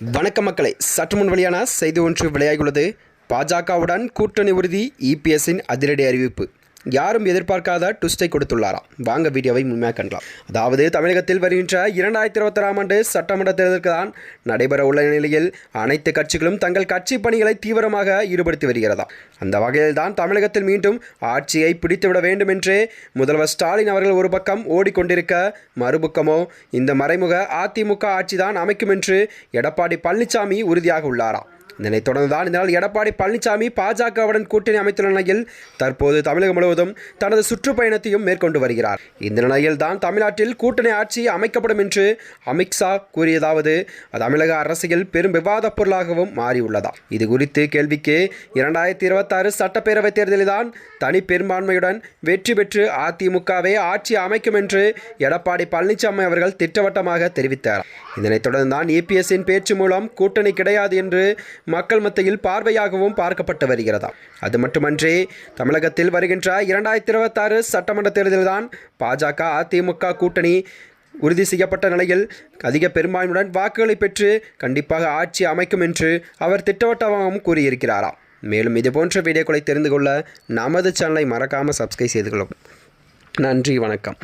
வணக்கம் மக்களை, சற்று முன் வெளியான செய்தி ஒன்று வெளியாகியுள்ளது. பாஜகவுடன் கூட்டணி உறுதி. இபிஎஸ்ஸின் அதிரடி அறிவிப்பு. யாரும் எதிர்பார்க்காத ட்விஸ்டை கொடுத்துள்ளாராம். வாங்க வீடியோவை முழுமையாக காணலாம். அதாவது தமிழகத்தில் வருகின்ற 2026ஆம் ஆண்டு சட்டமன்ற தேர்தலுக்கு தான் நடைபெற உள்ள நிலையில் அனைத்து கட்சிகளும் தங்கள் கட்சி பணிகளை தீவிரமாக ஈடுபடுத்தி வருகிறதாம். அந்த வகையில் தான் தமிழகத்தில் மீண்டும் ஆட்சியை பிடித்துவிட வேண்டும் என்று முதல்வர் ஸ்டாலின் அவர்கள் ஒரு பக்கம் ஓடிக்கொண்டிருக்க, மறுபக்கமோ இந்த மறைமுக அதிமுக ஆட்சி தான் அமைக்கும் என்று எடப்பாடி பழனிசாமி உறுதியாக உள்ளாராம். இதனைத் தொடர்ந்துதான் இதனால் எடப்பாடி பழனிசாமி பாஜகவுடன் கூட்டணி அமைத்துள்ள நிலையில் தற்போது தமிழகம் முழுவதும் தனது சுற்றுப்பயணத்தையும் மேற்கொண்டு வருகிறார். இந்த நிலையில் தான் தமிழ்நாட்டில் கூட்டணி ஆட்சி அமைக்கப்படும் என்று அமித்ஷா கூறியதாவது தமிழக அரசியல் பெரும் விவாத பொருளாகவும் மாறியுள்ளதா. இது குறித்து கேள்விக்கு 2026 சட்டப்பேரவைத் தேர்தலில் தான் தனி பெரும்பான்மையுடன் வெற்றி பெற்று அதிமுகவே ஆட்சி அமைக்கும் என்று எடப்பாடி பழனிசாமி அவர்கள் திட்டவட்டமாக தெரிவித்தார். இதனைத் தொடர்ந்து தான் இபிஎஸ்ஸின் பேச்சு மூலம் கூட்டணி கிடையாது என்று மக்கள் மத்தியில் பார்வையாகவும் பார்க்கப்பட்டு வருகிறதா. அது மட்டுமன்றி தமிழகத்தில் வருகின்ற 2026 சட்டமன்ற தேர்தலில் தான் பாஜக அதிமுக கூட்டணி உறுதி செய்யப்பட்ட நிலையில் அதிக பெரும்பான்மையுடன் வாக்குகளை பெற்று கண்டிப்பாக ஆட்சி அமைக்கும் என்று அவர் திட்டவட்டமாகவும் கூறியிருக்கிறாராம். மேலும் இதுபோன்ற வீடியோக்களை தெரிந்து கொள்ள நமது சேனலை மறக்காமல் சப்ஸ்கிரைப் செய்து கொள்ளும். நன்றி, வணக்கம்.